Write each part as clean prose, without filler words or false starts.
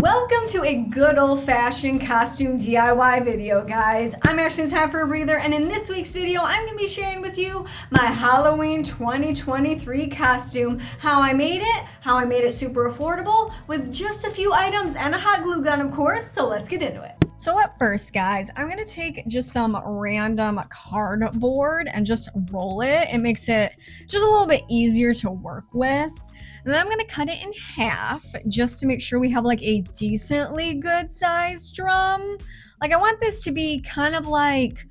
Welcome to a good old-fashioned costume DIY video, guys. I'm Ashley Time for a Breather, and in this week's video, I'm going to be sharing with you my Halloween 2023 costume, how I made it super affordable with just a few items and a hot glue gun, of course, so let's get into it. So at first, guys, I'm going to take just some random cardboard and just roll it. It makes it just a little bit easier to work with. And then I'm gonna cut it in half just to make sure we have like a decently good sized drum. Like I want this to be kind of like,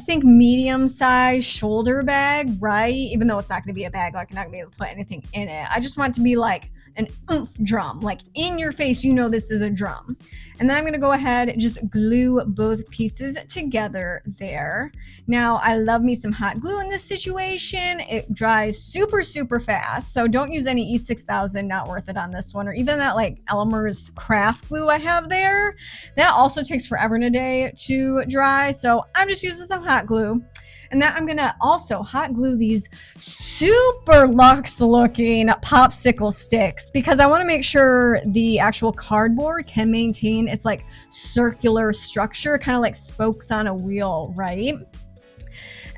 think medium sized shoulder bag, right? Even though it's not gonna be a bag, like I'm not gonna be able to put anything in it. I just want it to be like an oomph drum, like in your face, you know this is a drum. And then I'm gonna go ahead and just glue both pieces together there. Now, I love me some hot glue in this situation. It dries super, super fast. So don't use any E6000, not worth it on this one, or even that like Elmer's craft glue I have there. That also takes forever and a day to dry. So I'm just using some hot glue. And then I'm gonna also hot glue these super luxe looking popsicle sticks because I wanna make sure the actual cardboard can maintain its like circular structure, kind of like spokes on a wheel, right?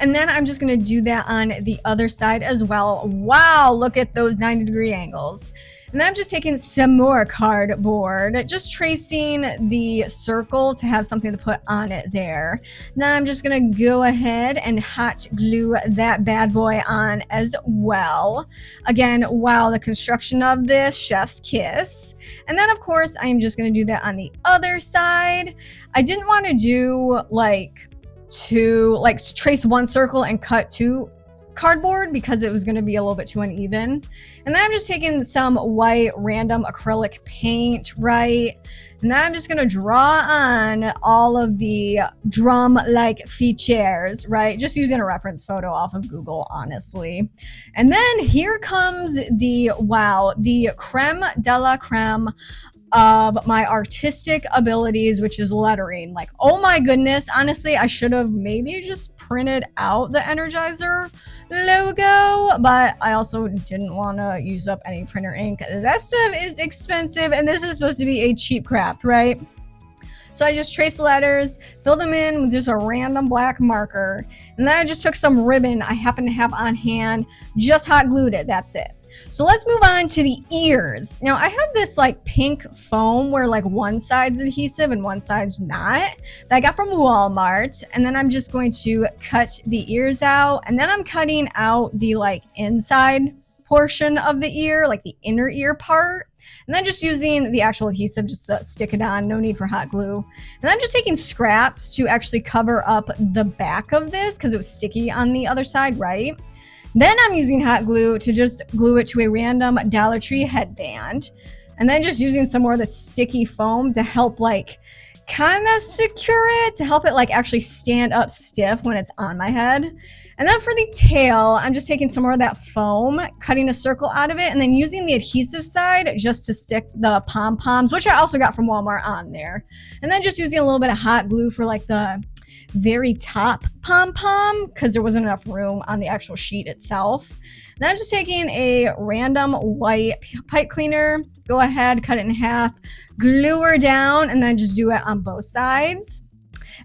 And then I'm just gonna do that on the other side as well. Wow, look at those 90-degree angles. And then I'm just taking some more cardboard, just tracing the circle to have something to put on it there. Then I'm just gonna go ahead and hot glue that bad boy on as well. Again, wow, the construction of this, chef's kiss. And then of course, I am just gonna do that on the other side. I didn't wanna do trace one circle and cut two cardboard because it was going to be a little bit too uneven. And then I'm just taking some white random acrylic paint, right? And then I'm just going to draw on all of the drum-like features, right? Just using a reference photo off of Google, honestly. And then here comes the creme de la creme of my artistic abilities, which is lettering. Like, oh my goodness, honestly, I should have maybe just printed out the Energizer logo, but I also didn't want to use up any printer ink. That stuff is expensive, and this is supposed to be a cheap craft, right? So I just traced the letters, filled them in with just a random black marker, and then I just took some ribbon I happen to have on hand, just hot glued it, that's it. So let's move on to the ears. Now I have this like pink foam where like one side's adhesive and one side's not, that I got from Walmart. And then I'm just going to cut the ears out, and then I'm cutting out the like inside portion of the ear, like the inner ear part. And then just using the actual adhesive just to stick it on, no need for hot glue. And I'm just taking scraps to actually cover up the back of this because it was sticky on the other side, right? Then I'm using hot glue to just glue it to a random Dollar Tree headband. And then just using some more of the sticky foam to help like kind of secure it, to help it like actually stand up stiff when it's on my head. And then for the tail, I'm just taking some more of that foam, cutting a circle out of it, and then using the adhesive side just to stick the pom-poms, which I also got from Walmart, on there. And then just using a little bit of hot glue for like the very top pom-pom because there wasn't enough room on the actual sheet itself. Then I'm just taking a random white pipe cleaner, go ahead, cut it in half, glue her down, and then just do it on both sides.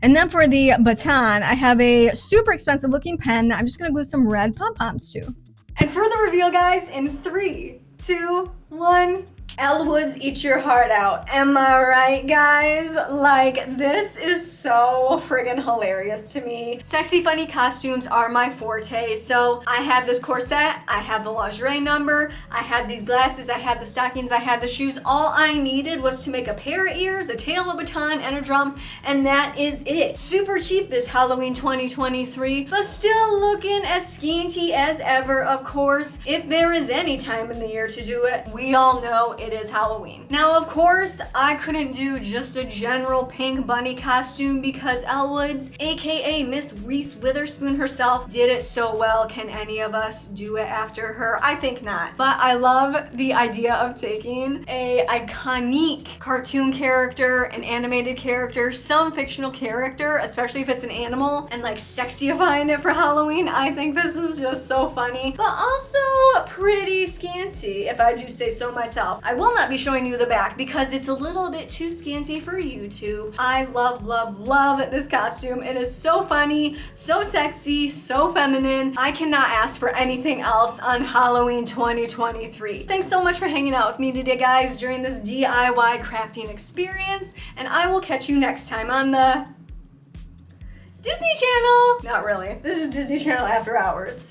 And then for the baton, I have a super expensive looking pen I'm just gonna glue some red pom-poms to. And for the reveal, guys, in 3, 2, 1, Elle Woods, eat your heart out. Am I right, guys? Like, this is so friggin' hilarious to me. Sexy, funny costumes are my forte. So I have this corset, I have the lingerie number, I had these glasses, I had the stockings, I had the shoes. All I needed was to make a pair of ears, a tail, a baton, and a drum, and that is it. Super cheap this Halloween 2023, but still looking as scanty as ever, of course. If there is any time in the year to do it, we all know it is Halloween. Now, of course, I couldn't do just a general pink bunny costume because Elle Woods, aka Miss Reese Witherspoon herself, did it so well. Can any of us do it after her? I think not. But I love the idea of taking a iconic cartoon character, an animated character, some fictional character, especially if it's an animal, and like sexyifying it for Halloween. I think this is just so funny, but also pretty scanty, if I do say so myself. I I will not be showing you the back because it's a little bit too scanty for YouTube. I love, love, love this costume. It is so funny, so sexy, so feminine. I cannot ask for anything else on Halloween 2023. Thanks so much for hanging out with me today, guys, during this DIY crafting experience, and I will catch you next time on the Disney Channel. Not really. This is Disney Channel After Hours.